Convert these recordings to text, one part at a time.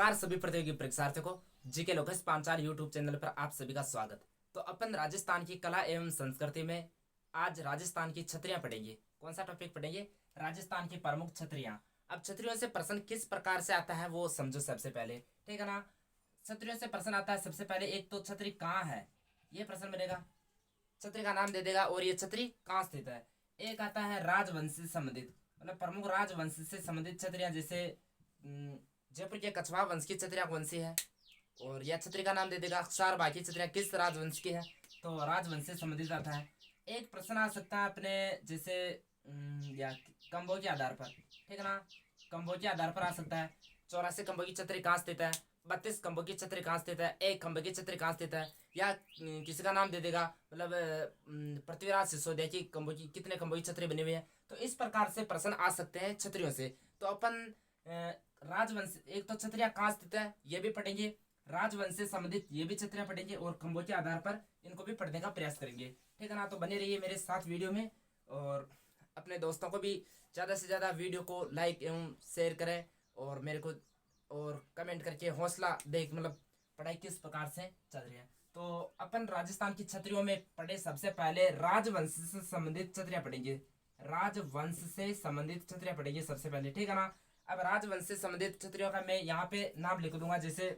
नमस्कार सभी प्रतियोगी परीक्षार्थियों को GK Lokesh Panchal YouTube channel पर आप सभी का स्वागत। तो अपन राजस्थान की कला एवं संस्कृति में आज राजस्थान की छतरियां पढ़ेंगे। कौन सा टॉपिक पढ़ेंगे? राजस्थान की प्रमुख छतरियां। अब छतरियों से प्रश्न किस प्रकार से आता है वो समझो सबसे पहले, ठीक है ना। छतरियों से प्रश्न आता है सबसे पहले एक तो छतरी कहाँ है, ये प्रश्न मिलेगा। छतरी का नाम दे देगा और ये छतरी कहाँ स्थित है। एक आता है राजवंश से संबंधित, मतलब प्रमुख राजवंश से संबंधित छतरियां, जैसे जयपुर के कछवाहा वंश की छतरियां कौन सी है। और यह छतरी का नाम दे देगा अक्षार बाकी छतरियां किस राजवंश की है, तो राजवंश से संबंधित आता है। एक प्रश्न आ सकता है अपने जैसे या कंबो के आधार पर, ठीक है ना। कंबो के आधार पर आ सकता है 84 कंबो की छतरी कहाँ स्थित है, 32 कंबो की छतरी कहाँ स्थित है, एक खंबे की छतरी कहाँ स्थित है। या किसी का नाम दे देगा, मतलब पृथ्वीराज सिसोदिया की कंबो की कितने कंबो की छतरी बनी हुई है। तो इस प्रकार से प्रश्न आ सकते हैं छतरियों से। तो अपन राजवंश, एक तो छतरियां कहाँ स्थित है ये भी पढ़ेंगे, राजवंश से संबंधित ये भी छतरियां पढ़ेंगे और खंभों के आधार पर इनको भी पढ़ने का प्रयास करेंगे, ठीक है ना। तो बने रहिए मेरे साथ वीडियो में और अपने दोस्तों को भी ज़्यादा से ज़्यादा वीडियो को लाइक एवं शेयर करें और मेरे को और कमेंट करके हौसला दे, मतलब पढ़ाई किस प्रकार से चल रही है। तो अपन राजस्थान की छतरियों में पढ़े सबसे पहले राजवंश से संबंधित छतरियां पढ़ेंगे। राजवंश से संबंधित छतरियां पढ़ेंगे सबसे पहले, ठीक है ना। अब राजवंश से संबंधित क्षत्रियों का मैं यहाँ पे नाम लिख दूंगा, जैसे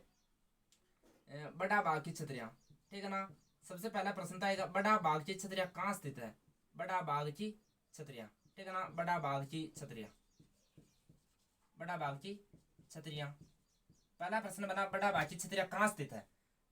बड़ा बाघ की क्षत्रिया, ठीक है ना। सबसे पहला प्रश्न आएगा बड़ा बाघ की क्षत्रिया कहाँ स्थित है। बड़ा बाघ की क्षत्रिया, ठीक है ना। बड़ा बाघ की क्षत्रिया, बड़ा बाघ की क्षत्रिया। पहला प्रश्न बना बड़ा बाघ की क्षत्रिया कहाँ स्थित है।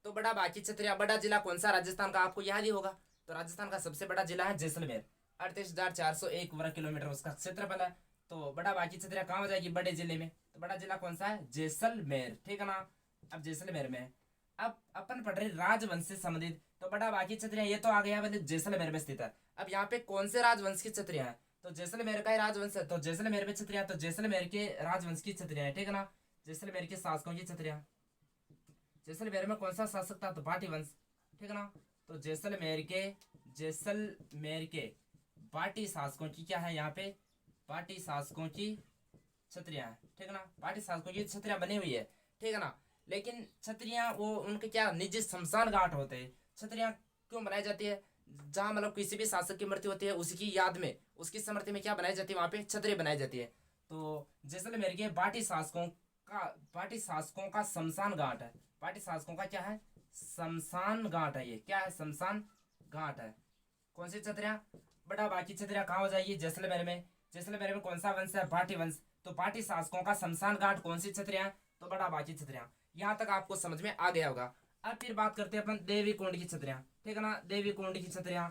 तो बड़ा बाघ की क्षत्रिया, बड़ा जिला कौन सा राजस्थान का, आपको याद ही होगा। तो राजस्थान का सबसे बड़ा जिला है जैसलमेर, 38,401 वर्ग किलोमीटर उसका क्षेत्रफल है। तो बड़ा बाकी छतरिया कहाँ हो जाएगी, बड़े जिले में। तो बड़ा जिला कौन सा है, जैसलमेर, ठीक है ना। अब जैसलमेर में अब अपन पढ़ रहे राजवंश से संबंधित, तो बड़ा बाकी छतरिया ये तो आ गया, मतलब जैसलमेर में स्थित है। अब यहाँ पे कौन से राजवंश की छतरिया है, तो जैसलमेर का ही राजवंश है, तो जैसलमेर में छतरिया, तो जैसलमेर के राजवंश की छतरिया है, ठीक है ना। जैसलमेर के शासकों की छतरिया। जैसलमेर में कौन सा शासक था, तो बाटी वंश, ठीक है ना। तो जैसलमेर के बाटी शासकों की क्या है, यहाँ पे पाटी शासकों की छतरियां हैं, ठीक है ना। पाटी शासकों की छतरियां बनी हुई है, ठीक है ना। लेकिन छतरियां वो उनके क्या निजी शमशान घाट होते हैं। छतरियां क्यों बनाई जाती है, जहां मतलब किसी भी शासक की मृत्यु होती है उसकी याद में, उसकी स्मृति में क्या बनाई जाती है, वहां पे छतरी बनाई जाती है। तो जैसलमेर के पाटी शासकों का शमशान घाट है। पाटी शासकों का क्या है, शमशान घाट है। ये क्या है, शमशान घाट है। कौन सी छतरियां, बड़ा बाकी छतरियां कहाँ हो जाएगी, जैसलमेर में। जैसलमेर में कौन सा वंश है, भाटी वंश। तो भाटी शासकों का शमशान घाट कौन सी छतरियां, तो बड़ा बाकी छतरियां। यहाँ तक आपको समझ में आ गया होगा। अब फिर बात करते हैं अपन देवी कुंड की छतरियां, ठीक है ना। देवी कुंड की छतरियां,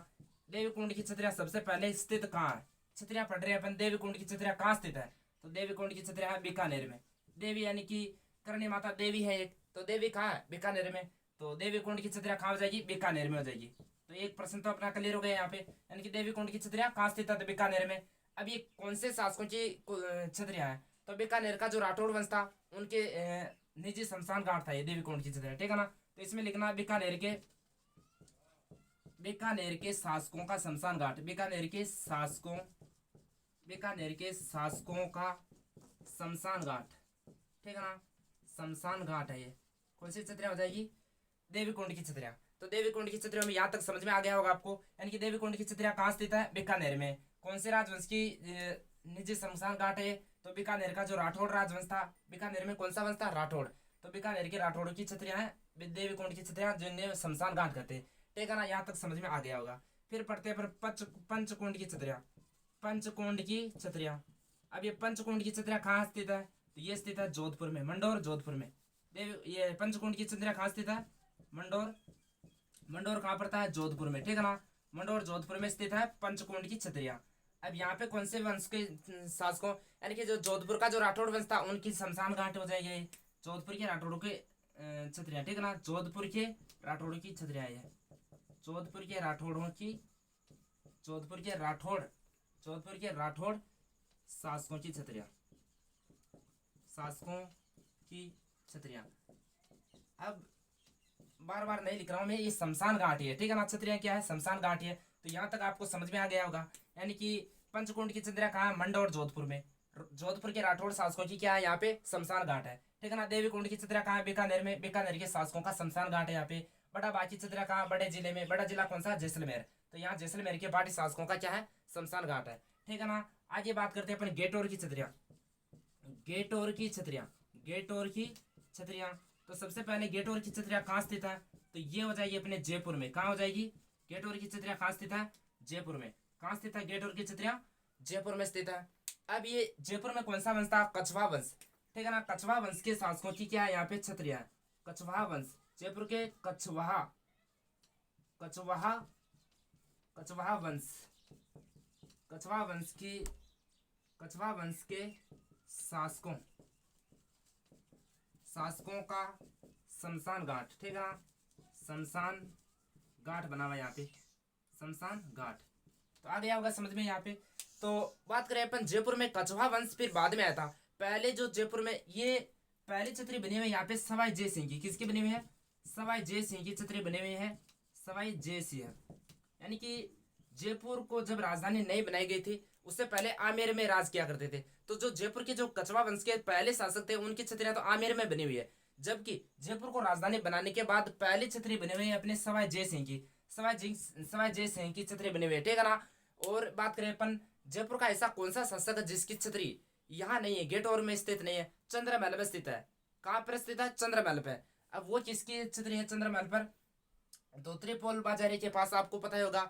देवी कुंड की छतरियां सबसे पहले स्थित कहाँ है। छतरियां पढ़ रहे हैं अपन, देवी कुंड की छतरियां कहाँ स्थित है। तो देवी कुंड की छतरियां है बीकानेर में। देवी यानी कि करणी माता देवी है एक, तो देवी कहाँ है, बीकानेर में। तो देवी कुंड की छतरियां कहाँ हो जाएगी, बीकानेर में हो जाएगी। तो एक प्रश्न तो अपना क्लियर हो गया यहाँ पे, यानी कि देवी कुंड की छतरियां कहाँ स्थित है, तो बीकानेर में। अब ये कौन से शासकों की छतरियां हैं, तो बीकानेर का जो राठौड़ वंश था उनके निजी शमशान घाट था ये देवी कुंड की छतरियां, ठीक है ना। तो इसमें लिखना बीकानेर के शासकों का शमशान घाट, बीकानेर के शासकों का शमशान घाट, ठीक है ना। शमशान घाट है ये। कौन सी छतरियां हो जाएगी, देवी कुंड की छतरियां। तो देवी कुंड की छतरियों में यहाँ तक समझ में आ गया होगा आपको, यानी कि देवी कुंड की छतरियां कहाँ स्थित है, बीकानेर में। कौन से राजवंश की निजी शमशान घाट है, तो बीकानेर का जो राठौड़ राजवंश था। बीकानेर में कौन सा वंश था, राठौड़। तो बीकानेर के राठौड़ की छतरियां हैं देवी कुंड की छतरियां, जिन्हें शमशान घाट कहते हैं, ठीक है ना। यहाँ तक समझ में आ गया होगा। फिर पढ़ते हैं पंचकुंड की छतरियां, पंचकुंड की छतरियां। अब ये पंचकुंड की छतरियां कहाँ स्थित है, तो ये स्थित है जोधपुर में, मंडौर जोधपुर में। देवी ये पंचकुंड की छतरियां कहाँ स्थित है, मंडौर। मंडौर कहाँ पड़ता है, जोधपुर में, ठीक है ना। मंडौर जोधपुर में स्थित है पंचकुंड की छतरियां। अब यहाँ पे कौन से वंश के शासकों, यानी कि जो जोधपुर का जो राठौड़ वंश था उनकी शमशान घाट हो जाएगी जोधपुर के राठौड़ों के छतरियां, ठीक है ना। जोधपुर के राठौड़ों की छतरियां है, जोधपुर के राठौड़ों की, जोधपुर के राठौड़ शासकों की छतरियां, शासकों की छतरियां। अब बार बार नहीं लिख रहा हूं मैं, ये शमशान घाट है, ठीक है ना। छतरियां क्या है, शमशान घाट है। तो यहाँ तक आपको समझ में आ गया होगा, यानी कि पंचकुंड की छतरियां कहाँ है, मंडौर जोधपुर में। जोधपुर के राठौड़ शासकों की क्या है, यहाँ पे शमशान घाट है, ठीक है ना। देवी कुंड की छतरियां कहाँ है? बीकानेर में। बीकानेर के शासकों का शमशान घाट है यहाँ पे। बड़ा बाकी छतरियां कहाँ? बड़े जिले में। बड़ा जिला कौन सा? जैसलमेर। तो यहाँ जैसलमेर के बाटी शासकों का क्या है? शमशान घाट है। ठीक है ना। आगे बात करते हैं अपन गेटोर की छतरियां। गेटोर की छतरियां, गेटोर की छतरियां। तो सबसे पहले गेटोर की छतरियां कहाँ स्थित है? तो ये हो जाएगी अपने जयपुर में। कहाँ हो जाएगी? गेटोर की छतरियां कहाँ स्थित है? जयपुर में। कहाँ स्थित है गेटोर की छतरियां? जयपुर में स्थित है। अब ये जयपुर में कौन सा वंश था? कछवाहा वंश। ठीक है ना। कछवाहा वंश के शासकों की क्या है यहाँ पे? छतरियां। कछवाहा वंश, जयपुर के कछवाहा, कछवाहा, कछवाहा वंश, कछवाहा वंश की, कछवाहा वंश के शासकों, शासकों का शमशान घाट। ठीक है ना। शमशान घाट बना हुआ यहाँ पे, शमशान घाट। तो आ गया होगा समझ में यहाँ पे। तो बात करें अपन जयपुर में कछवाहा वंश फिर बाद में आया था। पहले जो जयपुर में ये पहली छतरी बनी हुई है यहाँ पे सवाई जय सिंह की। किसकी बनी हुई है? सवाई जय सिंह की छतरी बनी हुई है। सवाई जय सिंह, यानी कि जयपुर को जब राजधानी नहीं बनाई गई थी उससे पहले आमेर में राज किया करते थे। तो जो जयपुर के जो कछवाहा वंश के पहले शासक थे उनकी छतरियां तो आमेर में बनी हुई है। जबकि जयपुर को राजधानी बनाने के बाद पहली छतरी बनी हुई है अपने सवाई जय सिंह की। सवाई जय सिंह की छतरी बनी हुई है। ठीक है ना। और बात करें अपन जयपुर का ऐसा कौन सा शासक है जिसकी छतरी यहाँ नहीं है, गेटोर में स्थित नहीं है? चंद्रमहल में स्थित है। कहाँ पर स्थित है? चंद्रमहल पे। अब वो किसकी छतरी है चंद्रमहल पर? तो त्रिपोल बाजारी के पास आपको पता ही होगा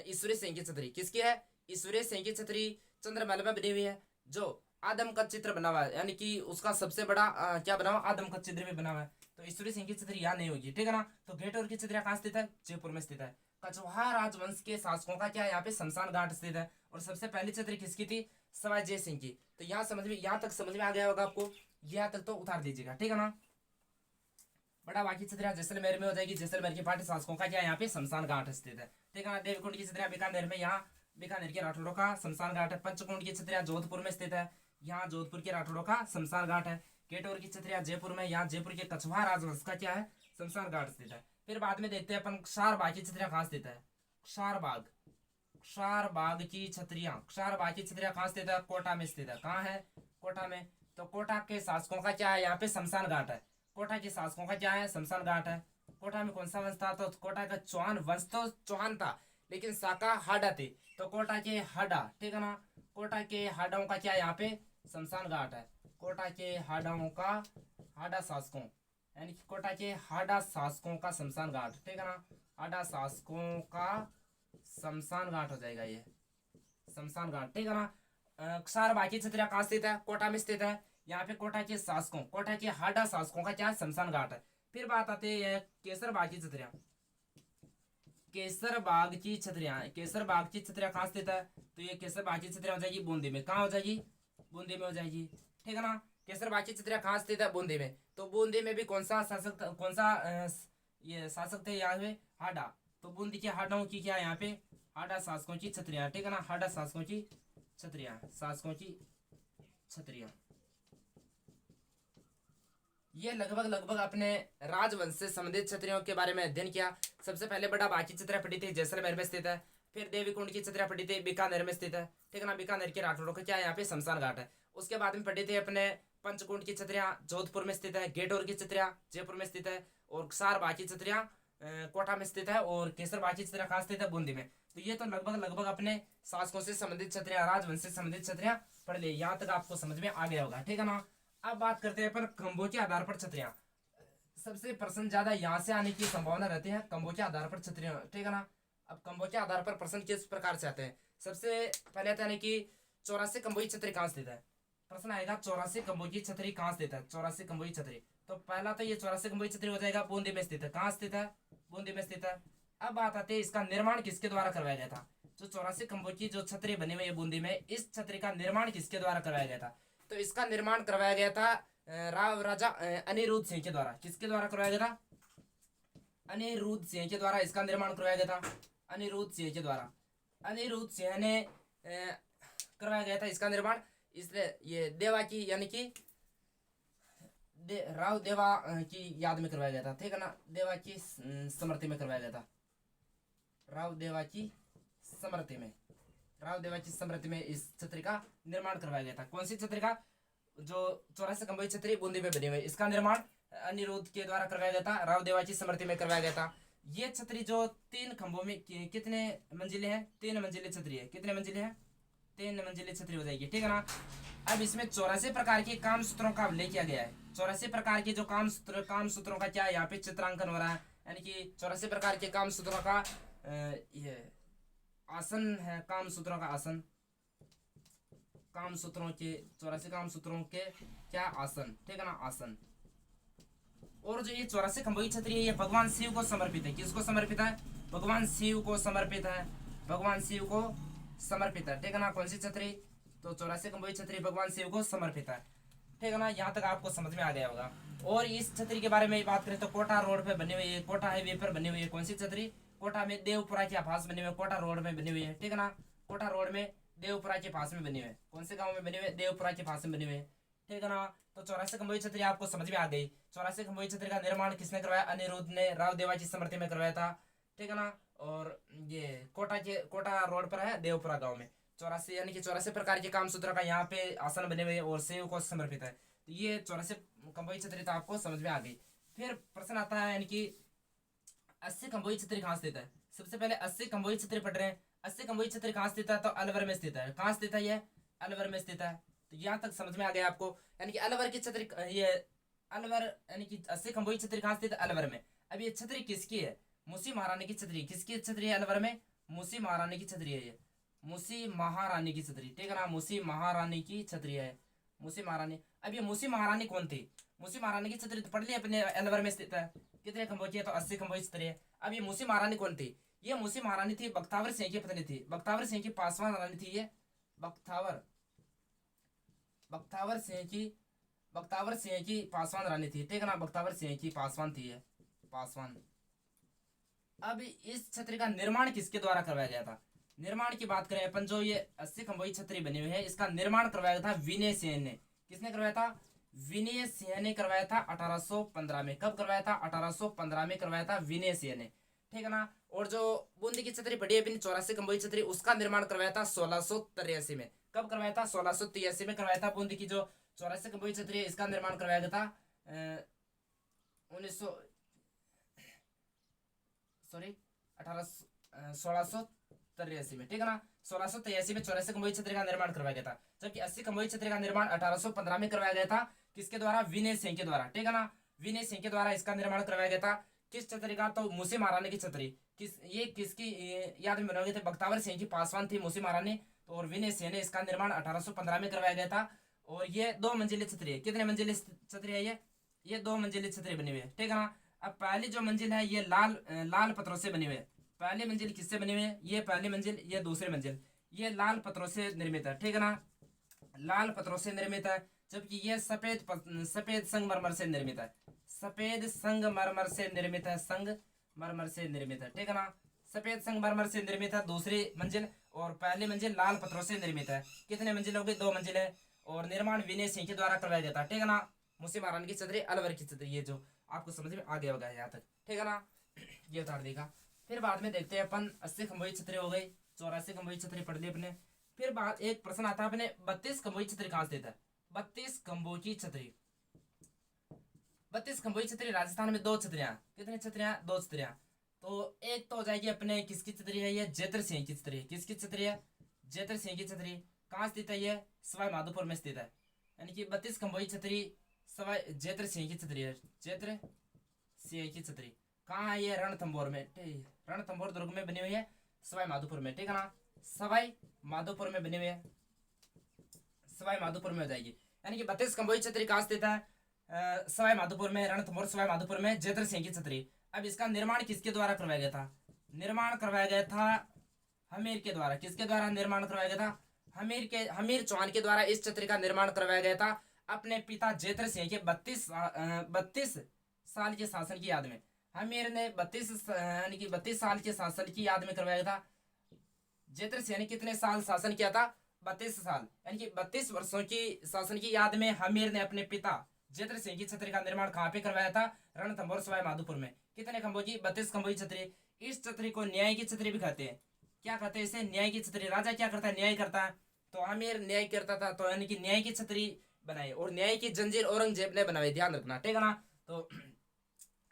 ईश्वरी सिंह की छतरी। किसकी है? ईश्वरी सिंह की छतरी चंद्रमहल में बनी हुई है। जो आदम का चित्र बना हुआ है, यानी कि उसका सबसे बड़ा क्या बना हुआ? आदम का चित्र भी बना हुआ है। तो ईश्वरी सिंह की छतरी यहाँ नहीं होगी। ठीक है ना। तो गेटोर की छतरियां कहाँ स्थित है? जयपुर में स्थित है। कछवाहा राजवंश के शासकों का क्या है यहाँ पे? शमशान घाट स्थित है। और सबसे पहली छतरी किसकी थी? सवाई जय सिंह की। तो यहाँ समझ में, यहाँ तक समझ में आ गया होगा आपको। यहाँ तक तो उतार दीजिएगा। ठीक है ना। बड़ा बाकी छतरियां जैसलमेर में हो जाएगी। जैसलमेर की पार्टी शासकों का क्या है यहाँ पे? शमशान घाट स्थित है। ठीक है ना। देवकुंड की छतरियां बीकानेर में, यहाँ बीकानेर के राठौड़ों का शमशान घाट है। पंचकुंड की छतरियां जोधपुर में स्थित है। यहाँ जोधपुर के राठौड़ों का शमशान घाट है। केटोर की छतरियां जयपुर में, यहाँ जयपुर के कछवाहा राजवंश का क्या है? शमशान घाट स्थित है। फिर बाद में देखते हैं अपन क्षारबाग की छतरियां कहाँ स्थित है? क्षारबाग, क्षारबाग की छतरियां, क्षारबाग की छतरियां कहाँ स्थित है? कोटा में स्थित है। कहाँ है? कोटा में। तो कोटा के शासकों का क्या है यहाँ पे? शमशान घाट है। कोटा के शासकों का क्या है? शमशान घाट है। कोटा में कौन सा वंश था? तो कोटा का चौहान वंश। तो चौहान था लेकिन शाखा हाडा थी। तो कोटा के हाडा। ठीक है ना। कोटा के हाडाओं का क्या है यहाँ पे? शमशान घाट है। कोटा के हाडाओं का, हाडा शासकों, यानी कि कोटा के हाडा शासकों का शमशान घाट। ठीक है ना। हाडा शासकों का शमशान घाट हो जाएगा ये, शमशान घाट। ठीक है ना। क्षारबाग की छतरियां कहाँ स्थित है? कोटा में स्थित है। यहाँ पे कोटा के शासकों, कोटा के हाडा शासकों का क्या है? शमशान घाट है। फिर बात आती है केसरबाग की छतरियां। केसरबाग की छतरियां, केसरबाग की छतरियां कहाँ स्थित है? तो ये केसरबाग की छतरियां हो जाएगी बूंदी में। कहाँ हो जाएगी? बूंदी में हो जाएगी। ठीक है ना। केसरबाग की छतरियां कहाँ स्थित है? बूंदी में। तो बूंदी में भी कौन सा शासक, कौन सा ये शासक थे यहाँ पे? हाडा। तो बूंदी के हाडाओं की क्या है यहाँ पे? हाडा शासकों की छतरियां। ठीक है ना। हाडा शासकों की छतरियां, शासकों की छतरियां। ये लगभग लगभग अपने राजवंश से संबंधित क्षत्रियों के बारे में अध्ययन किया। सबसे पहले बड़ा बाकी छतरियां पड़ी थी, जैसलमेर में स्थित है। फिर देवी कुंड की छतरियां पड़ी थी, बीकानेर में स्थित है। ठीक है ना। बीकानेर के राठौड़ों का क्या है यहाँ पे? शमशान घाट है। उसके बाद में पड़ी थी अपने पंचकुंड की छतरियां, जोधपुर में स्थित है। गेटोर की छतरियां जयपुर में स्थित है। और क्षारबाग की छतरियां कोटा में स्थित है। और केसरबाग की छतरियां कहाँ स्थित है? बूंदी में। तो ये तो लगभग लगभग अपने शासकों से संबंधित छतरियां, राजवंश से संबंधित छतरियां पढ़ ली। यहाँ तक आपको समझ में आ गया होगा। ठीक है ना। अब बात करते हैं अपन खंभों के आधार पर छतरियां। सबसे प्रश्न ज्यादा यहाँ से आने की संभावना रहती है खंभों के आधार पर छतरियां। ठीक है ना। अब खंभों के आधार पर प्रश्न किस प्रकार से आते हैं? सबसे पहले आता है कि 84 खंभों की छतरी कहाँ स्थित है? प्रश्न आएगा 84 खंभों की छतरी कहाँ स्थित है? 84 खंभों की छतरी। तो पहला तो ये 84 खंभों की छतरी हो जाएगा बूंदी में स्थित है। कहाँ स्थित है? बूंदी में स्थित है। अब बात आती है इसका निर्माण किसके द्वारा करवाया गया था? जो 84 खंभों की जो छतरी बनी हुई है बूंदी में, इस छतरी का निर्माण किसके द्वारा करवाया गया था? तो इसका निर्माण करवाया गया था राव राजा अनिरुद्ध सिंह के द्वारा। किसके द्वारा करवाया गया था? अनिरुद्ध सिंह के द्वारा इसका निर्माण करवाया गया था। अनिरुद्ध सिंह के द्वारा, अनिरुद्ध सिंह ने करवाया गया था इसका निर्माण। इसलिए ये देवा की, यानी कि राव देवा की याद में करवाया गया था। ठीक है ना। देवा की स्मृति में करवाया गया था। राव देवा की स्मृति में, राव देवा की स्मृति में इस छतरी का निर्माण करवाया गया था। कौन सी छतरी का? जो 84 खंभों की छतरी बूंदी में बनी हुई है, इसका निर्माण अनिरुद्ध के द्वारा करवाया गया था, राव देवाची स्मृति में करवाया गया था। ये छतरी जो 3 खंभों में कितने मंजिले हैं? 3 मंजिले छतरी है। कितने मंजिले हैं? 3 मंजिले छतरी हो जाएगी, ठीक है ना। अब इसमें 84 प्रकार के काम सूत्रों का उल्लेख किया गया है। 84 प्रकार के जो काम सूत्रों का क्या यहाँ पे चित्रांकन हो रहा है, यानी कि 84 प्रकार के काम सूत्रों का ये आसन है, काम सूत्रों का आसन, काम सूत्रों के 84 काम सूत्रों के क्या आसन, ठीक है ना, आसन। और जो ये 84 खंभों की छतरी है ये भगवान शिव को समर्पित है। किसको समर्पित है? भगवान शिव को समर्पित है, भगवान शिव को समर्पित है, ठीक है ना। कौन सी छतरी? तो 84 खंभों की छतरी भगवान शिव को समर्पित है, ठीक है ना। यहाँ तक आपको समझ में आ गया होगा। और इस छतरी के बारे में बात करें तो कोटा रोड पे बनी हुई है, कोटा हाईवे पर बनी हुई है। कौन सी छतरी? कोटा में देवपुरा के पास बनी हुई है, कोटा रोड में बनी हुई है, ठीक है ना। कोटा रोड में देवपुरा के पास में बनी हुई है। कौन से गाँव में बनी हुई है? देवपुरा के पास में बनी हुई है, ठीक है ना। तो 84 खंभों की छतरी आपको समझ में आ गई। 84 खंभों की छतरी का निर्माण किसने करवाया? अनिरुद्ध ने राव देवाची स्मृति में करवाया था, ठीक है ना। और ये कोटा रोड पर है, देवपुरा गाँव में। 84 यानी कि 84 प्रकार के काम सूत्र का यहाँ पे आसन बने हुए और शिव को समर्पित है। तो ये 84 खंभों की छतरी तो आपको समझ में आ गई। फिर प्रश्न आता है यानी कि 80 खंभों की छतरी कहाँ स्थित है? सबसे पहले 80 खंभों की छतरी पढ़ रहे हैं। 80 खंभों की छतरी कहाँ स्थित है? तो अलवर में स्थित है। कहाँ स्थित है? ये अलवर में स्थित है। तो यहाँ तक समझ में आ गया आपको, यानी कि अलवर की छतरी, ये अलवर यानी कि 80 खंभों की छतरी कहाँ स्थित है? अलवर में। अब ये छतरी किसकी है? मूसी महारानी की छतरी। किसकी छतरी है अलवर में? मूसी महारानी की छतरी है ये, मूसी महारानी की छतरी, ठीक है ना। मूसी महारानी की छतरी है, मूसी महारानी। अब ये मूसी महारानी कौन थी? मूसी महारानी की छतरी तो पढ़ ली अपने, अलवर में स्थित है। कितने खंभों की है? तो 80 खंभों की छतरी है। अब ये मूसी महारानी कौन थी? ये मूसी महारानी थी बख्तावर सिंह की पत्नी थी, बख्तावर सिंह की पासवान रानी थी ये, बख्तावर सिंह की पासवान रानी थी, ठीक है ना। बख्तावर सिंह की पासवान थी ये, पासवान। अब इस छतरी का निर्माण किसके द्वारा करवाया गया था? निर्माण की बात करें अपन, जो ये 80 खंभों की छतरी बनी हुई है इसका निर्माण करवाया था विनय सेन ने। किसने करवाया था? विनय सेन ने करवाया था 1815 में। कब करवाया था? 1815 में करवाया था विनय सेन ने, ठीक है ना। और जो बूंदी की छतरी पड़ी है अपनी 84 खंभों की छतरी, उसका निर्माण करवाया था 1683 में। कब करवाया था? 1683 में करवाया था। बूंदी की जो 84 खंभों की छतरी है इसका निर्माण करवाया गया था 1900 सॉरी 1683 में, ठीक है ना। 1683 में 84 खंभों की छतरी का निर्माण करवाया गया था, जबकि 80 खंभों की छतरी का निर्माण 1815 में करवाया गया था। किसके द्वारा? विनय सिंह के द्वारा, ठीक है ना। विनय सिंह के द्वारा इसका निर्माण करवाया गया था। किस छतरी का? तो मूसी महारानी की छतरी। किसकी याद में बनाई गई थी? बख्तावर सिंह की पासवान थी मूसी महारानी, और विनय सिंह ने इसका निर्माण 1815 में करवाया गया था। और ये 2 मंजिली छतरी है। कितने मंजिली छतरी है ये 2 मंजिली छतरी बनी हुई है, ठीक है ना। अब पहली जो मंजिल है ये लाल पत्थरों से बनी हुई है। पहली मंजिल किससे बनी हुई है? ये पहली मंजिल, ये दूसरी मंजिल, ये लाल पत्थरों से निर्मित है, ठीक है ना। लाल पत्थरों से निर्मित है, जबकि ये सफेद संगमरमर से निर्मित है। सफेद संगमरमर से निर्मित है, संगमरमर से निर्मित है, ठीक है ना। सफेद संगमरमर से निर्मित है दूसरी मंजिल, और पहली मंजिल लाल पत्थरों से निर्मित है। कितने मंजिल हो गए? 2 मंजिल है। और निर्माण विनय सिंह के द्वारा करवाया गया था, ठीक है ना। मूसी महारानी की छतरी, अलवर की छतरी, ये जो आपको समझ में आ गया होगा यहाँ तक, ठीक है ना। ये उतार देगा। फिर बाद में देखते हैं अपन 80 खंभों की छतरी हो गई, 84 खंभों की छतरी पढ़ ली अपने। फिर बाद एक प्रश्न आता है अपने 32 खंभों की छतरी कहाँ स्थित है? 32 खंभों की छतरी, 32 खंभों की छतरी राजस्थान में 2 छतरियां। कितनी छतरियां? 2 छतरियां। तो एक तो हो जाएगी अपने किसकी छतरी है? ये जेतर सिंह की छतरी। किसकी छतरी है? जेतर सिंह की छतरी। कहाँ स्थित है? ये सवाई माधोपुर में स्थित है। यानी कि 32 खंभों की छतरी सवाई जेतर सिंह की छतरी है, जेतर सिंह की छतरी। कहाँ है ये? रणथंभौर में, रणथंभौर दुर्ग में बनी हुई है, सवाई माधोपुर में, ठीक है ना। सवाई माधोपुर में बनी हुई है, सवाई माधोपुर में हो जाएगी। यानी कि 32 खंभों की छतरी कहाँ स्थित है? सवाई माधोपुर में, रणथंभौर सवाई माधोपुर में, जेतर सिंह की छतरी। अब इसका निर्माण किसके द्वारा करवाया गया था? निर्माण करवाया गया था हमीर के द्वारा। किसके द्वारा निर्माण करवाया गया था? हमीर चौहान के द्वारा इस छतरी का निर्माण करवाया गया था, अपने पिता जेतर सिंह के 32 साल के शासन की याद में। हमीर ने 32 साल के शासन की याद में करवाया था। जेतर सिंह ने कितने साल शासन किया था? 32 साल, यानी कि 32 वर्षों की शासन की याद में हमीर ने अपने पिता जेतर सिंह की छतरी का निर्माण कहाँ पे करवाया था? रणथंभौर सवाई माधोपुर में। कितने खंभों की? 32 खंभों की छतरी। इस छतरी को न्याय की छतरी भी कहते हैं। क्या कहते हैं इसे? न्याय की छतरी। राजा क्या करता है? न्याय करता है। तो आमिर न्याय करता था, तो यानी कि न्याय की छतरी बनाई और न्याय की जंजीर औरंगजेब ने बनवाई, ध्यान रखना, ठीक है ना। तो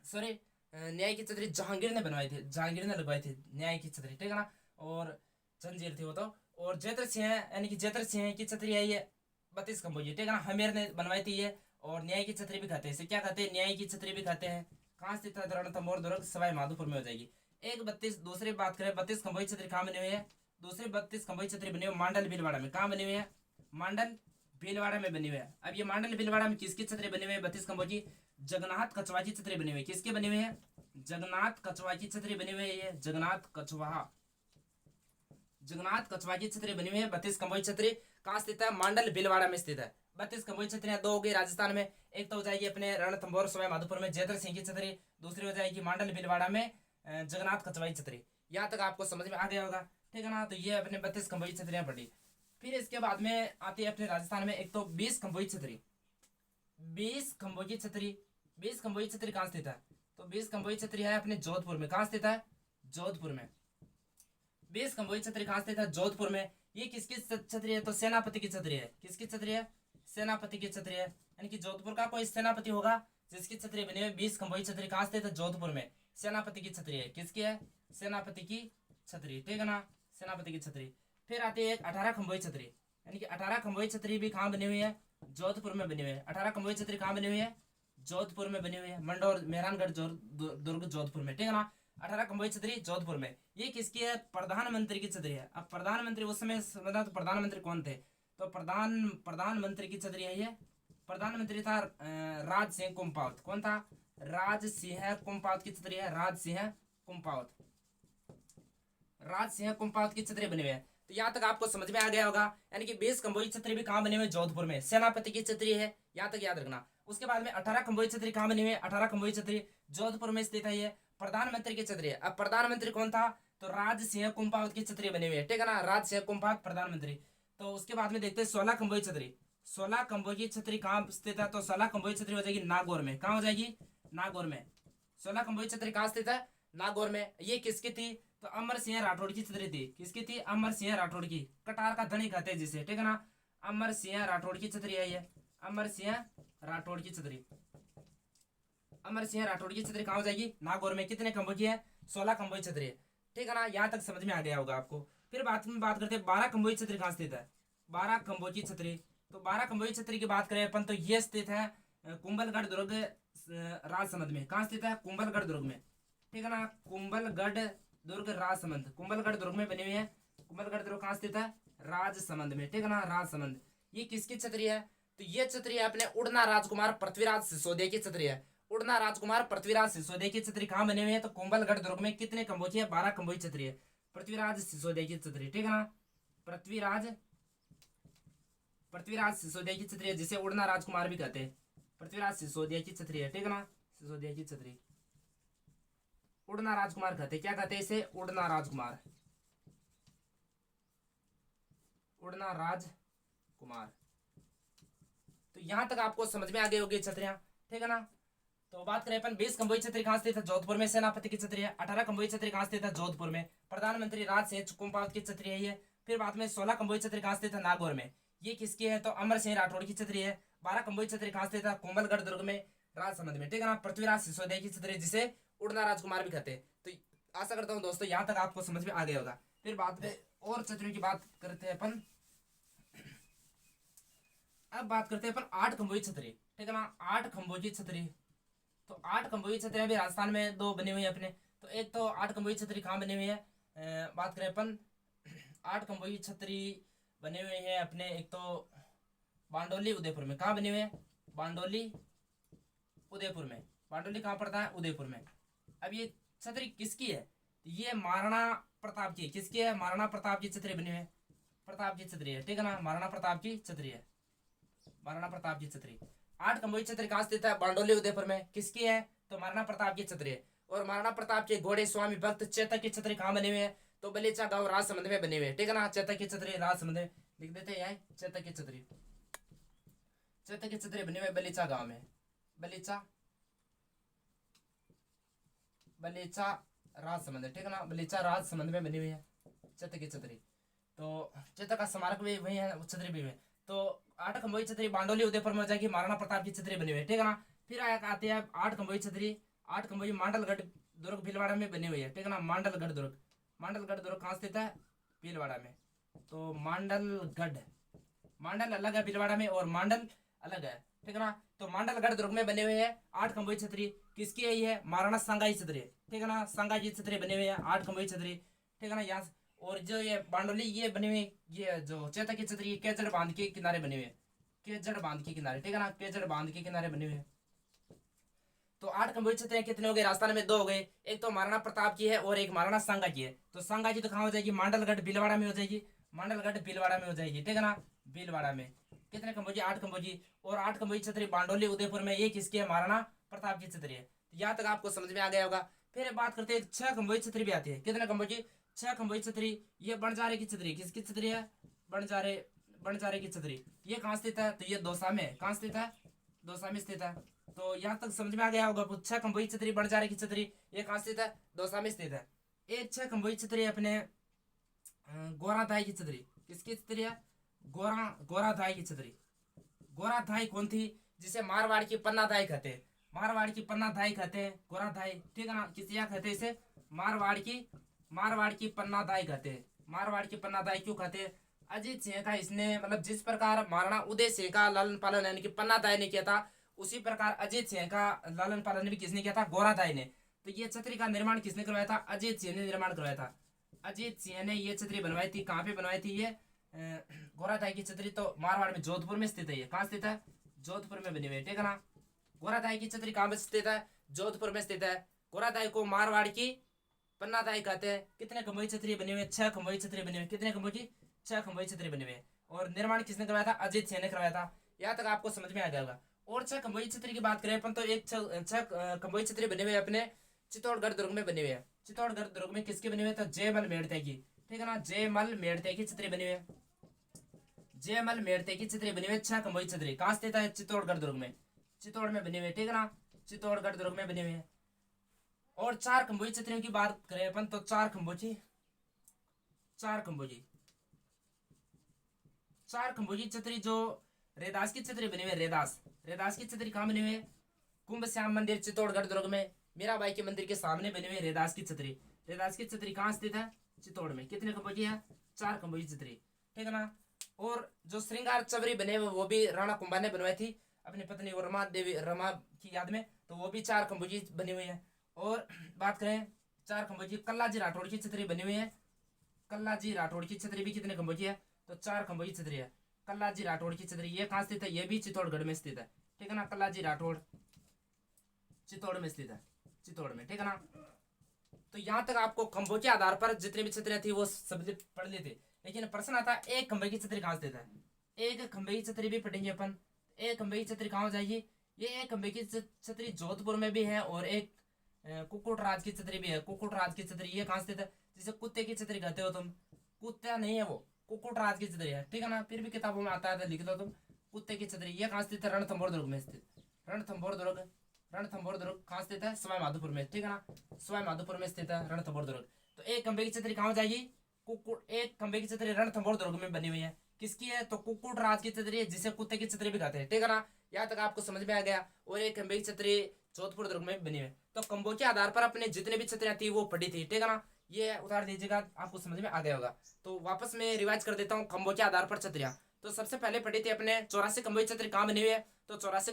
सॉरी, न्याय की छतरी जहांगीर ने बनवाई थी, जहांगीर ने लगवाई थी न्याय की छतरी, ठीक है ना। और जंजीर थी वो तो। और जेतर सिंह यानी कि जेतर सिंह की छतरी है ये 32 खंभों की, ठीक है ना, हमेर ने बनवाई थी ये। और न्याय की छतरी भी खाते हैं, इसे क्या खाते हैं, न्याय की छतरी भी खाते हैं। कहाँ स्थित है, रणथंभौर दुर्ग सवाई माधोपुर में हो जाएगी। एक 32, दूसरी बात करें 32 खंभों की छतरी कहाँ बनी हुई है, दूसरी 32 खंभों की छतरी बनी हुई मांडल भीलवाड़ा में। कहाँ बनी हुई है, मांडल भीलवाड़ा में बनी हुई है। अब ये मांडल भीलवाड़ा में किसकी छतरी बनी हुई है 32 खंभों की, जगन्नाथ कछवा की छतरी बनी हुई है। किसकी बनी हुई है, जगन्नाथ कछवा की छतरी बनी हुई है। ये जगन्नाथ कछवा, जगन्नाथ कछवा की छतरी बनी हुई है 32 खंभों की छतरी। कहाँ स्थित है, मांडल भीलवाड़ा में स्थित है। 32 खंभों की छतरियां दो हो गई राजस्थान में, एक तो हो जाएगी अपने रणथंभौर सवाई माधोपुर में जेतर सिंह की छतरी, दूसरी हो जाएगी मांडल भीलवाड़ा में जगन्नाथ कछवा की छतरी। यहाँ तक आपको समझ में आ गया होगा, ठीक है ना। तो ये अपने 32 खंभों की छतरियां पड़ी। फिर इसके बाद में आती है अपने राजस्थान में एक तो 20 खंभों की छतरी, 20 खंभों की छतरी। 20 खंभों की छतरी कहाँ स्थित है, तो 20 खंभों की छतरी है अपने जोधपुर में। कहाँ स्थित है, जोधपुर में। 20 खंभों की छतरी कहाँ स्थित है, जोधपुर में। ये किसकी छतरी है, तो सेनापति की छतरी है। किसकी छतरी है, सेनापति की छतरी है। यानी कि जोधपुर का कोई सेनापति होगा जिसकी छतरी बनी हुई 20 खंभों की छतरी। कहाँ स्थित है, जोधपुर में। सेनापति की छतरी है, किसकी है, सेनापति की छतरी, ठीक है ना, सेनापति की छतरी। फिर आती है एक 18 खंभों की छतरी, यानी कि 18 खंभों की छतरी भी कहाँ बनी हुई है, जोधपुर में बनी हुई है। 18 खंभों की छतरी कहाँ बनी हुई है, जोधपुर में बनी हुई है। मंडौर मेहरानगढ़ दुर्ग जोधपुर में, ठीक है ना। 18 खंभों की छतरी जोधपुर में। ये किसकी है, प्रधानमंत्री की छतरी है। अब प्रधानमंत्री उस समय समझना, तो प्रधानमंत्री कौन थे, तो प्रधानमंत्री की छतरी है ये। प्रधानमंत्री था राज सिंह कुंपावत। कौन था, राज सिंह कुंपावत की छतरी है, राज सिंह कुंपावत, राज सिंह कुंपावत की छतरी बनी हुई है। तो यहाँ तक आपको समझ में आ गया होगा। यानी कि 20 खंभों की छतरी भी कहाँ बनी हुई है, जोधपुर में, सेनापति की छतरी है, यहाँ तक याद रखना। उसके बाद में 18 खंभों की छतरी कहाँ बनी हुई है, 18 खंभों की छतरी जोधपुर में स्थित है। ये प्रधानमंत्री की छतरी है। अब प्रधानमंत्री कौन था, तो राज सिंह कुंपावत की छतरी बनी हुई है, ठीक है ना, राज सिंह कुंपावत प्रधानमंत्री। तो उसके बाद में देखते हैं 16 खंभों की छतरी। 16 खंभों की छतरी कहाँ स्थित है, तो 16 खंभों की छतरी हो जाएगी नागौर में। कहाँ हो जाएगी, नागौर में। 16 खंभों की छतरी कहाँ स्थित है, नागौर में। ये किसकी थी, तो अमर सिंह राठौड़ की छतरी थी। किसकी थी, अमर सिंह राठौड़ की, कटार का धनी कहते हैं जिसे, ठीक है ना। अमर सिंह राठौड़ की छतरी है ये, अमर सिंह राठौड़ की छतरी। अमर सिंह राठौड़ की छतरी कहाँ हो जाएगी, नागौर में। कितने खंभों की है, 16 खंभों की छतरी है, ठीक है ना। यहाँ तक समझ में आ गया होगा आपको। फिर बात करते हैं 12 खंभों की छतरी कहाँ स्थित है, 12 खंभों की छतरी। तो 12 खंभों की छतरी की बात करें अपन, तो ये स्थित है कुंभलगढ़ दुर्ग राजसमंद में। कहाँ स्थित है, कुंभलगढ़ दुर्ग में, ठीक है ना, कुंभलगढ़ दुर्ग राजसमंद, कुंभलगढ़ दुर्ग में बनी हुई है। कुंभलगढ़ दुर्ग कहाँ स्थित है, राजसमंद में, ठीक है ना, राजसमंद। ये किसकी छतरी है, तो ये छतरी है अपने उड़ना राजकुमार पृथ्वीराज सिसोदिया की छतरी है। उड़ना राजकुमार पृथ्वीराज सिसोदिया की छतरी कहाँ बनी हुई है, तो कुंभलगढ़ दुर्ग में। कितने खंभों की है, 12 खंभों की छतरी है, पृथ्वीराज सिसोदिया की छतरी, ठीक है ना, पृथ्वीराज पृथ्वीराज सिसोदिया की छतरी है, जिसे उड़ना राजकुमार भी कहते हैं। पृथ्वीराज सिसोदिया की छतरी है, ठीक है ना, सिसोदिया की छतरी, उड़ना राजकुमार कहते, क्या कहते हैं इसे, उड़ना राजकुमार, उड़ना राजकुमार। तो यहां तक आपको समझ में आ गई होगी छतरियां, ठीक है ना। तो बात करें अपन 20 खंभों की छतरी कहाँ स्थित है, जोधपुर में, सेनापति की छतरी है। 18 खंभों की छतरी कहाँ स्थित है, जोधपुर में, प्रधानमंत्री राज सिंह कुंपावत की छतरी है ये। फिर बाद में 16 खंभों की छतरी कहाँ स्थित है, नागौर में। ये किसकी है, तो अमर सिंह राठौड़ की छतरी है। 12 खंभों की छतरी कहाँ स्थित है, कुंभलगढ़ दुर्ग में, राजसमंद में, ठीक है ना, पृथ्वीराज सिसोदिया की छतरी, जिसे उड़ना राजकुमार भी कहते हैं। तो आशा करता हूँ दोस्तों यहाँ तक आपको समझ में आ गया होगा। फिर बाद में और छतरियों की बात करते हैं अपन। अब बात करते हैं अपन 8 खंभों की छतरी, ठीक है ना, 8 खंभों की छतरी। तो 8 खंभों की छतरियां भी राजस्थान में दो बनी हुई है अपने। तो एक तो 8 खंभों की छतरी कहाँ बनी हुई है, बात करें अपन 8 खंभों की छतरी बनी हुई है अपने, एक तो बांडोली उदयपुर में। कहाँ बनी हुई है, बांडोली उदयपुर में। बांडोली कहाँ पड़ता है, उदयपुर में। अब ये छतरी किसकी है, ये महाराणा प्रताप की। किसकी है, महाराणा प्रताप की छतरी बनी हुई है, प्रताप की छतरी है, ठीक है ना, महाराणा प्रताप की छतरी है, महाराणा प्रताप की छतरी। 8 खंभों की छतरी कहाँ स्थित है, बांडोली उदयपुर में। किसकी है, तो महाराणा प्रताप की छतरी है। और महाराणा प्रताप के घोड़े स्वामी भक्त चेतक की छतरी कहाँ बनी हुई है, तो बलीचा गांव राजसमंद में बनी हुई है, ठीक है ना, चेतक की छतरी राजसमंद में। लिख देते हैं यहाँ, चेतक की छतरी, चेतक की छतरी बनी हुई है बलीचा गांव में, बलीचा, बलीचा राजसमंद, ठीक है ना, बलीचा राजसमंद में बनी हुई है चेतक की छतरी। तो चेतक का स्मारक भी वही है, छतरी भी है। तो 8 खंभोई छतरी बांडोली उदयपुर में हो जाएगी, महाराणा प्रताप की छतरी बनी हुई है, ठीक है ना। फिर आते हैं 8 खंभोई छतरी, 8 खंभोई मांडलगढ़ दुर्ग भीलवाड़ा में बनी हुई है, ठीक है ना। मांडलगढ़ दुर्ग, मांडलगढ़ दुर्ग कहाँ स्थित है? भीलवाड़ा में। तो मांडलगढ़, मांडल अलग है भीलवाड़ा में और मांडल अलग है, ठीक है ना। तो मांडलगढ़ दुर्ग में बने हुए हैं 8 खंभोई छतरी। किसकी है ये? महाराणा सांगाई छतरी, ठीक है ना। सांगाई छतरी बने हुए हैं 8 खंभोई छतरी, ठीक है ना। यहाँ और जो ये बांडोली ये बनी हुई, ये जो चेता की छतरी केजड़ बांध के किनारे बने हुए हैं, केजड़ बांध के किनारे, ठीक है ना। केजड़ बांध के किनारे बने हुए हैं। तो 8 खंभोई छतरियां कितने हो गए? राजस्थान में 2 हो गए, एक तो महाराणा प्रताप की है और एक महाराणा सांगा की है। तो सांगा की तो कहाँ हो जाएगी? मांडलगढ़ भीलवाड़ा में हो जाएगी, मांडलगढ़ भीलवाड़ा में हो जाएगी, ठीक है ना। भीलवाड़ा में कितने खंभोजी? 8 खंभोजी। और 8 खंभोजी छतरी बांडोली उदयपुर में, ये किसकी है? महाराणा प्रताप की छतरी है। तो यहाँ तक आपको समझ में आ गया होगा। फिर बात करते हैं 6 खंभोजी छतरी भी आती है। कितने खंभोजी? 6 खंभोजी छतरी। ये बंजारे की छतरी, किसकी छतरी है? बंजारे, बंजारे की छतरी। ये कहाँ स्थित है? तो ये दौसा में। कहाँ स्थित है? दौसा में स्थित है। तो यहाँ तक समझ में आ गया होगा। 6 खंभोजी छतरी बंजारे की छतरी, ये कहाँ स्थित है? दौसा में स्थित है। एक 6 खंभोजी छतरी अपने गोराधाई की छतरी, किसकी छतरी है? गोराधाई की छतरी। गोराधाई कौन थी? जिसे मारवाड़ की पन्नाधाई कहते हैं, मारवाड़ की पन्नाधाई कहते हैं गोराधाई, ठीक है ना। किस यहाँ कहते हैं इसे? मारवाड़ की पन्नाधाई कहते हैं। मारवाड़ की पन्नाधाई क्यों कहते हैं? अजीत सिंह का इसने, मतलब जिस प्रकार महाराणा उदय सिंह का लालन पालन यानी कि पन्नाधाई ने किया था, उसी प्रकार अजीत सिंह का लालन पालन भी किसने किया था? गोराधाई ने। तो ये छतरी का निर्माण किसने करवाया था? अजीत सिंह ने निर्माण करवाया था। अजीत सिंह ने ये छतरी बनवाई थी। कहाँ पे बनवाई थी ये गोराधाई की छतरी? तो मारवाड़ में जोधपुर में स्थित है। ये कहाँ स्थित है? जोधपुर में बनी हुई है, ठीक है ना। गोराधाई की छतरी कहाँ पे स्थित है? जोधपुर में स्थित है। गोराधाई को मारवाड़ की पन्नाधाई कहते हैं। कितने खंभोजी छतरी बनी हुई है? 6 खंभोजी छतरी बनी हुई है। कितने खंभोजी? 6 खंभोजी छतरी बनी हुई है। और निर्माण किसने करवाया था? अजीत सिंह ने करवाया था। यहाँ तक आपको समझ में आ जाएगा। और 6 खंभोजी छतरी की बात करें अपन, तो एक 6 खंभोजी छतरी बने हुए अपने चित्तौड़गढ़ दुर्ग में बनी हुई है। चित्तौड़गढ़ दुर्ग में किसकी बनी हुई है? तो जयमल मेड़ते की, ठीक है ना। जयमल मेड़ते की छतरी बनी हुई है। जयमल मेड़ते की छतरी बनी हुई है 6 खंभोजी छतरी। कहाँ स्थित है? चित्तौड़गढ़ दुर्ग में, चित्तौड़ में बनी हुई है, ठीक है ना। चित्तौड़गढ़ दुर्ग में बनी हुई है। और 4 खंभोजी छतरियों की बात करें अपन, तो 4 खंभोजी, 4 खंभोजी, 4 खंभोजी छतरी जो रेदास की छतरी बनी हुई है, रेदास, रेदास की छतरी कहाँ बनी हुई है? कुंभ श्याम मंदिर चित्तौड़गढ़ दुर्ग में, मीराबाई के मंदिर के सामने बनी हुई रेदास की छतरी। रेदास की छतरी कहाँ स्थित है? चित्तौड़ में। कितने खंभोजी है? 4 खंभोजी छतरी, ठीक है ना। और जो श्रृंगार चवरी बने हुए वो भी राणा कुंभा ने बनवाई थी अपनी पत्नी रमा देवी, रमा की याद में, तो वो भी 4 खंभोजी बनी हुई है। और बात करें 4 खंभोजी, कल्लाजी राठौड़ की छतरी बनी हुई है। कल्लाजी राठौड़ की छतरी भी कितने खंभोजी है? तो 4 खंभोजी छतरी है। कल्लाजी राठौड़ की छतरी ये कहाँ स्थित है? ये भी चित्तौड़गढ़ में स्थित है, ठीक है ना। कल्लाजी राठौड़ चित्तौड़ में स्थित है, चित्तौड़ में, ठीक है ना। तो यहाँ तक आपको खंभों के आधार पर जितनी भी छतरियां थी वो सब पढ़ ली थी। लेकिन प्रश्न आता है एक खंभे की छतरी कहाँ स्थित है? एक खंभे की छतरी भी पढ़ेंगे अपन। एक खंभे की छतरी कहाँ हो जाएगी? ये एक खंभे की छतरी जोधपुर में भी है और एक कुक्कुट राज की छतरी भी है। कुक्कुट राज की छतरी ये कहाँ स्थित है? जिसे कुत्ते की छतरी कहते हो तुम, कुत्ता नहीं है वो, कुक्कुट राज की छतरी है, ठीक है ना। फिर भी किताबों में आता है, लिख दो तुम कुत्ते की छतरी। ये कहाँ स्थित है? रणथंभौर दुर्ग में स्थित। रणथंभौर दुर्ग, रणथंभौर दुर्ग कहाँ स्थित है? सवाई माधोपुर में, ठीक है ना। सवाई माधोपुर में स्थित है रणथंभौर दुर्ग। तो एक खंभे की छतरी कहाँ हो जाएगी? कुक्कुट, एक खंभे की छतरी रणथंभौर दुर्ग में बनी हुई है। किसकी है? तो कुक्कुट राज की छतरी है, जिसे कुत्ते की छतरी भी कहते हैं, ठीक है ना। यहाँ तक आपको समझ में आ गया। और एक खंभे की छतरी जोधपुर दुर्ग में बनी हुई है। तो खंभों के आधार पर अपने जितने भी छतरियां थी वो पढ़ी थी, ठीक है ना। ये उतार दीजिएगा, आपको समझ में आ गया होगा। तो वापस मैं रिवाइज कर देता हूँ खंभों के आधार पर छतरियां। तो सबसे पहले पढ़ी थी अपने 84 खंभोजी छतरी कहाँ बनी हुई है? तो 84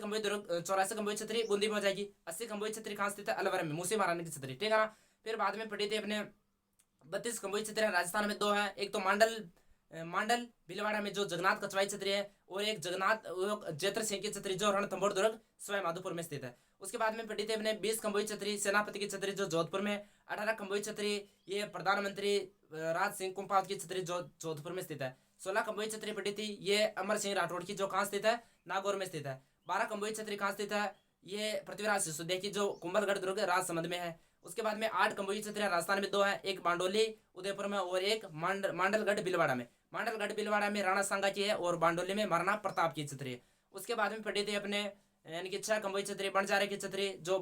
खंभोजी छतरी बूंदी में हो जाएगी। 80 खंभोजी छतरी कहाँ स्थित है? अलवर में, मूसी महारानी की छतरी, ठीक है ना। फिर बाद में पढ़ी थी अपने 32 खंभोजी छतरी राजस्थान में 2 है। एक तो मांडल भीलवाड़ा में जो जगन्नाथ कचवाई छतरी है, और एक जयत्र सिंह की छतरी जो रणथंभौर दुर्ग सवाई माधोपुर में स्थित है। उसके बाद में पढ़ी थी अपने 20 खंभोजी छतरी सेनापति की छतरी जो जोधपुर में। 18 खंभोजी छतरी ये प्रधानमंत्री राज सिंह कुंपावत की छतरी जो जोधपुर में स्थित है। 16 खंभोजी छतरी पढ़ी थी ये अमर सिंह राठौड़ की जो कहाँ स्थित है? नागौर में स्थित है। 12 खंभोजी छतरी कहाँ स्थित है? ये पृथ्वीराज सिसोदिया की जो कुंभलगढ़ दुर्ग राजसमंद में है। उसके बाद में 8 खंभोजी छतरियां राजस्थान में 2 है। एक बांडोली उदयपुर में और एक मांडलगढ़ भीलवाड़ा में। मांडलगढ़ भीलवाड़ा में राणा सांगा की है और बांडोली में महाराणा प्रताप की छतरी है। उसके बाद में पढ़ी थी अपने यानी कि 6 खंभोजी छतरी बंजारे की छतरी जो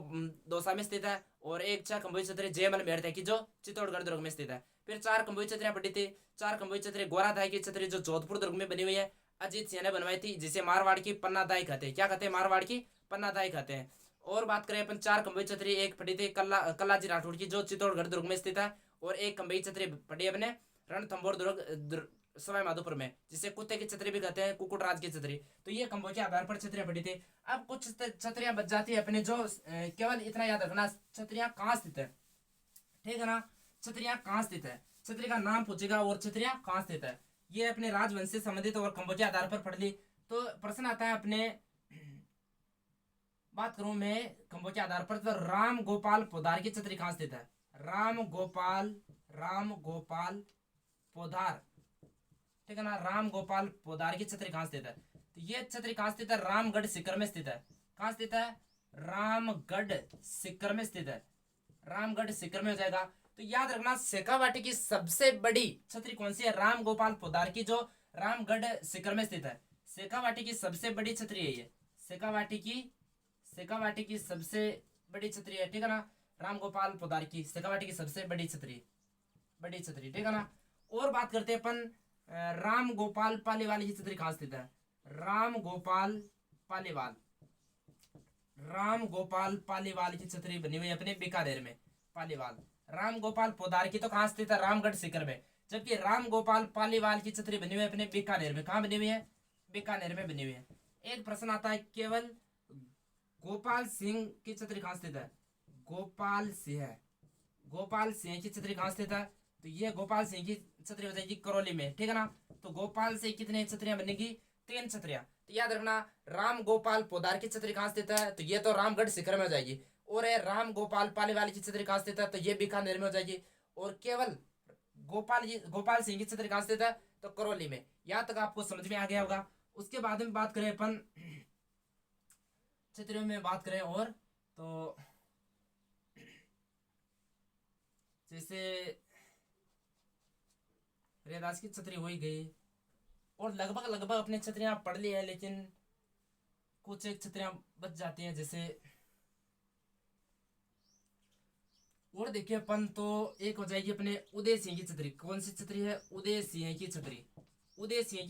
दौसा में स्थित है, और एक 6 खंभोजी छतरी जयमल मेड़ते की जो चित्तौड़गढ़ दुर्ग में स्थित है। फिर 4 खंभोजी छतरियां पढ़ी थी। 4 खंभोजी छतरी गोराधाई की छतरी जो जोधपुर दुर्ग में बनी हुई है। अजीत सिंह ने बनवाई थी, जिसे मारवाड़ की पन्नादाई कहते हैं। क्या कहते हैं? मारवाड़ की पन्नादाई कहते हैं। और बात करें अपन चार खंभे छतरी, एक पड़ी थी कल्लाजी राठौड़ की जो चित्तौड़गढ़ दुर्ग में स्थित है, और एक खंभे छतरी पड़ी अपने रणथंभौर दुर्ग सवाई माधोपुर में, जिसे कुत्ते की छतरी भी कहते हैं, कुकुटराज की छतरी। तो ये खंभों के आधार पर छतरियां पड़ी थी। अब कुछ छतरियां बच जाती है अपने, जो केवल इतना याद रखना छतरियां कहाँ स्थित है, ठीक है ना। छतरियां कहाँ स्थित है, छतरी का नाम पूछेगा और छतरियां कहाँ स्थित है, ये अपने राजवंश से संबंधित और खंभों के आधार पर पढ़ ली। तो प्रश्न आता है अपने, बात करूं मैं खंभों के आधार पर, तो राम गोपाल पोदार की छतरी कहाँ स्थित है? राम गोपाल पोदार, ठीक है ना। राम गोपाल पोदार की छतरी कहाँ स्थित है? तो ये छतरी कहाँ स्थित है? रामगढ़ सीकर में स्थित है। कहाँ स्थित है? रामगढ़ सीकर में स्थित है। रामगढ़ सीकर में हो जाएगा। तो याद रखना शेखावाटी की सबसे बड़ी छतरी कौन सी है? राम गोपाल पोदार की, जो रामगढ़ सीकर में स्थित है। शेखावाटी की सबसे बड़ी छतरी है ये, शेखावाटी की सबसे बड़ी छतरी है, ठीक है ना। राम गोपाल पोदार की शेखावाटी की सबसे बड़ी छतरी, ठीक है ना। और बात करते हैं अपन राम गोपाल पालीवाल की छतरी कहाँ स्थित है? राम गोपाल पालीवाल की छतरी बनी हुई है अपने बीकानेर में, पालीवाल। राम गोपाल पोदार की तो कहाँ स्थित है? रामगढ़ सीकर में। जबकि राम गोपाल पालीवाल की छतरी बनी हुई है अपने बीकानेर में। कहाँ बनी हुई है? बीकानेर में बनी हुई है। एक प्रश्न आता है केवल गोपाल सिंह की छतरी कहाँ स्थित है? गोपाल सिंह की छतरी कहाँ स्थित है? तो ये गोपाल सिंह की छतरी हो जाएगी करौली में, ठीक है ना। तो गोपाल से कितने छतरियां बनेगी? 3 छतरियां। तो याद रखना राम गोपाल पोदार की छतरी कहाँ स्थित है? तो ये तो रामगढ़ सीकर में हो जाएगी। और राम गोपाल पालीवाल की छतरी कहाँ स्थित है? तो ये बीकानेर में हो जाएगी। और केवल गोपाल सिंह की छतरी कहाँ स्थित है? तो करौली में। यहाँ तक आपको समझ में आ गया होगा। उसके बाद में बात करें अपन छतरियों में बात करें, और तो जैसे रेदास की छतरी हो ही गई, और लगभग अपने छतरियां पढ़ ली है, लेकिन कुछ एक छतरियां बच जाती हैं। जैसे और देखिए अपन, तो एक हो जाएगी अपने उदय सिंह की छतरी। कौन सी छतरी है? उदय सिंह की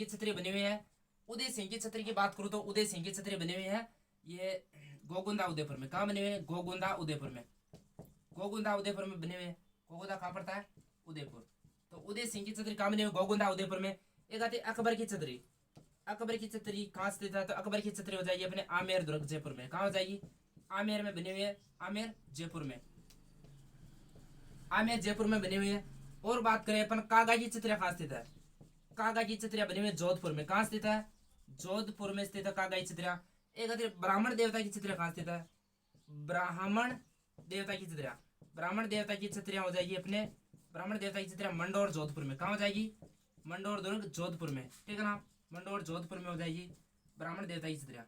छतरी बनी हुई है। उदय सिंह की छतरी की बात करूं तो उदय सिंह की छतरी बनी हुई है ये गोगुंदा उदयपुर में। कहाँ बनी हुई है? गोगुंदा उदयपुर में बनी हुई है। गोगुंदा कहाँ पड़ता है? उदयपुर। तो उदय सिंह की छतरी कहाँ बनी हुई? गोगुंदा उदयपुर में। एक आती है अकबर की छतरी कहाँ स्थित है? तो अकबर की छतरी हो जाएगी अपने आमेर दुर्ग जयपुर में। कहाँ हो जाएगी? आमेर में बनी हुई है, आमेर जयपुर में बनी हुई है। और बात करें अपन कागा की छतरियां कहाँ स्थित है? कागा की छतरियां बनी हुई है जोधपुर में। कहाँ स्थित है? जोधपुर में स्थित है कागा की छतरियां। एक आती है ब्राह्मण देवता की छतरियां कहाँ स्थित है? ब्राह्मण देवता की छतरियां हो जाएगी अपने ब्राह्मण देवता की छतरियां मंडोर जोधपुर में। कहाँ हो जाएगी? मंडोर दुर्ग जोधपुर में, ठीक है ना। मंडोर जोधपुर में हो जाएगी ब्राह्मण देवता की छतरियां।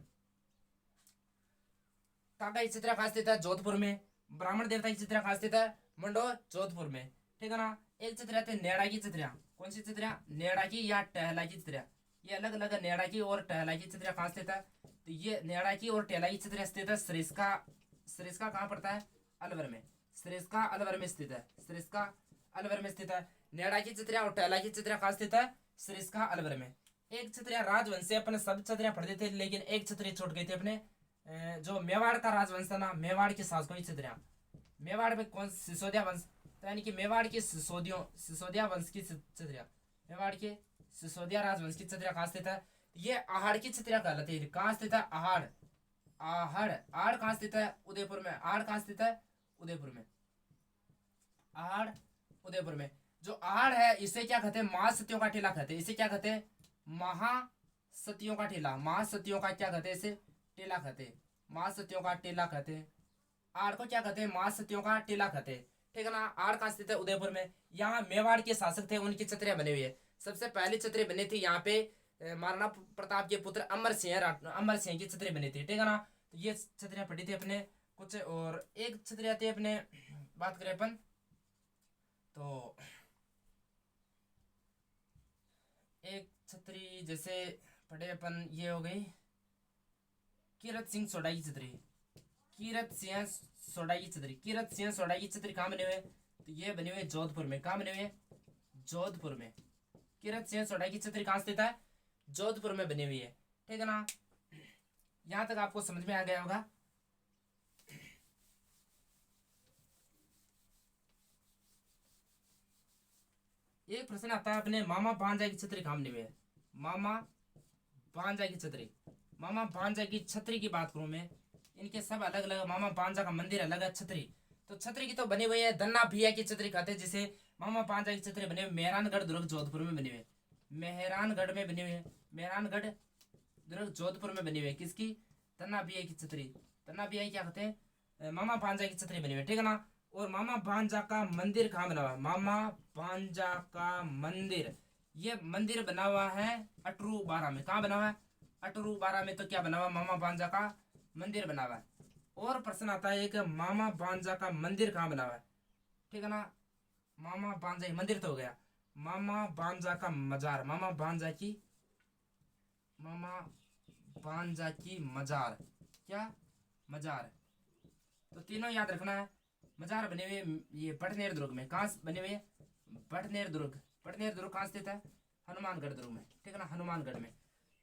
काका की छतरियां कहाँ स्थित है? जोधपुर में। ब्राह्मण देवता की छतरियां कहाँ स्थित है? मंडोर जोधपुर में, ठीक है ना। एक छतरी आती है नेड़ा की छतरियां। कौन सी छतरियां? नेड़ा की या टहला की छतरियां। ये अलग अलग है, नेड़ा की और टहला की छतरियां कहाँ स्थित है? तो ये नेड़ा की और टहला की छतरियां स्थित है सरिस्का कहाँ पड़ता है? अलवर में। सरिस्का अलवर में स्थित है। नेड़ा की छतरियां और टहला की छतरियां कहाँ स्थित है? सरिस्का अलवर में। एक छतरियां राजवंश से अपने सब छतरियां पढ़ते थे, लेकिन एक छतरी छूट गई थी अपने जो मेवाड़ का राजवंश था ना, मेवाड़ की शासकों की छतरियां। मेवाड़ में कौन? सिसोदिया वंश, तो यानी कि मेवाड़ की सिसोदिया वंश की छतरियां, मेवाड़ के सिसोदिया राजवंश की छतरियां कहाँ स्थित है? ये आहड़ की छतरियां कहलाती है। कहाँ स्थित है? आहड़ कहाँ स्थित है? उदयपुर में। आहड़ कहाँ स्थित है? उदयपुर में। आहड़ उदयपुर में। जो आहड़ है इसे क्या कहते हैं? महासतियों का टीला कहते हैं। इसे क्या कहते हैं? महासतियों का टीला। महासतियों का क्या कहते हैं? इसे टीला कहते हैं। महासतियों का टीला कहते हैं। आड़ को क्या कहते हैं? महासतियों का टीला कहते हैं, ठीक है ना। आड़ कहाँ स्थित है? उदयपुर में। यहाँ मेवाड़ के शासक थे, उनकी छतरियां बनी हुई है। सबसे पहली छतरी बनी थी यहाँ पे महाराणा प्रताप के पुत्र अमर सिंह की छतरी बनी थी, ठीक है ना। तो ये छतरियां पड़ी थी अपने कुछ। और एक छतरी आती है अपने, बात करें अपन तो एक छतरी जैसे पढ़े अपन, ये हो गई कीरत सिंह सोढ़ा की छतरी। कीरत सिंह सोढ़ा की छतरी कहाँ बने हुए? तो ये बने हुए जोधपुर में। कहाँ बने हुए? जोधपुर में। कीरत सिंह सोढ़ा की छतरी कहाँ स्थित है? जोधपुर में बनी हुई है। ठीक है ना, यहां तक आपको समझ में आ गया होगा। एक प्रश्न आता है अपने मामा भांजा की छतरी कहाँ बनी हुई है। मामा भांजा की छतरी, मामा भांजा की छतरी की बात करूं मैं, इनके सब अलग अलग, मामा भांजा का मंदिर अलग है, छतरी तो छतरी की तो बनी हुई है धन्ना भैया की छतरी कहते हैं, जिसे मामा भांजा की छतरी बनी हुई मेहरानगढ़ दुर्ग जोधपुर में बनी हुई है। मेहरानगढ़ में बनी हुई है, मेहरानगढ़ दुर्ग जोधपुर में बनी हुई है। किसकी? धन्ना भैया की छतरी। धन्ना भैया क्या कहते हैं? मामा भांजा की छतरी बनी हुई है। ठीक है ना। और मामा भांजा का मंदिर कहाँ बना हुआ है? मामा भांजा का मंदिर, ये मंदिर बना हुआ है अटरू बारा में। कहाँ बना हुआ है? अटरू बारा में। तो क्या बना हुआ? मामा भांजा का मंदिर बना हुआ है। और प्रश्न आता है कि मामा भांजा का मंदिर कहाँ बना हुआ है? ठीक है ना, मामा भांजा मंदिर तो हो गया, मामा भांजा का मजार, मामा भांजा की, मामा भांजा की मजार, क्या? मजार। तो तीनों याद रखना है। मजार बने हुए ये बटनेर दुर्ग में। कहाँ बने हुए? बटनेर दुर्ग। बटनेर दुर्ग कहाँ स्थित है? हनुमानगढ़ दुर्ग में। ठीक है ना, हनुमानगढ़ में।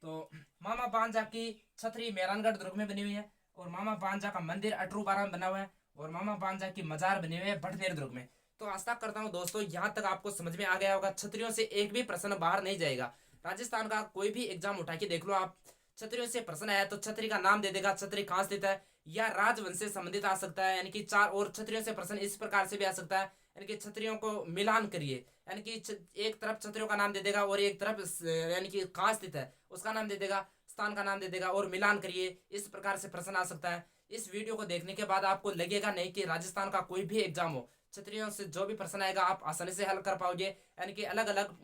तो मामा भांजा की छतरी मेहरानगढ़ दुर्ग में बनी हुई है, और मामा भांजा का मंदिर अटरूपारा में बना हुआ है, और मामा भांजा की मजार बनी हुई है बटनेर दुर्ग में। तो आशा करता हूँ दोस्तों यहाँ तक आपको समझ में आ गया होगा। छतरियों से एक भी प्रश्न बाहर नहीं जाएगा। राजस्थान का कोई भी एग्जाम उठा के देख लो आप, छतरियों से प्रश्न आया तो छतरी का नाम दे देगा, छतरी कहाँ स्थित है, या राजवंश से संबंधित आ सकता है, यानी कि चार। और छतरियों से प्रश्न इस प्रकार से भी आ सकता है, यानी कि छतरियों को मिलान करिए, यानी कि एक तरफ छतरियों का नाम दे देगा और एक तरफ यानी कि कहाँ स्थित है उसका नाम दे देगा, स्थान का नाम दे देगा, और मिलान करिए। इस प्रकार से प्रश्न आ सकता है। इस वीडियो को देखने के बाद आपको लगेगा नहीं कि राजस्थान का कोई भी एग्जाम हो, छतरियों से जो भी प्रश्न आएगा आप आसानी से हल कर पाओगे। यानी कि अलग अलग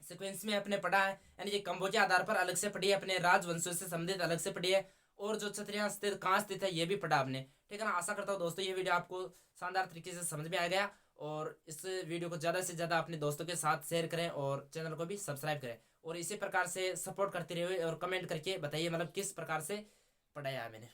सीक्वेंस में अपने पढ़ा है, यानी कि कंबो के आधार पर अलग से पढ़ी है, अपने राजवंशों से संबंधित अलग से पढ़ी है, और जो छतरियां स्थित कहाँ स्थित है ये भी पढ़ा आपने। ठीक है ना। आशा करता हूँ दोस्तों ये वीडियो आपको शानदार तरीके से समझ में आ गया, और इस वीडियो को ज़्यादा से ज़्यादा अपने दोस्तों के साथ शेयर करें, और चैनल को भी सब्सक्राइब करें, और इसी प्रकार से सपोर्ट करते रहिए, और कमेंट करके बताइए मतलब किस प्रकार से पढ़ाया है मैंने।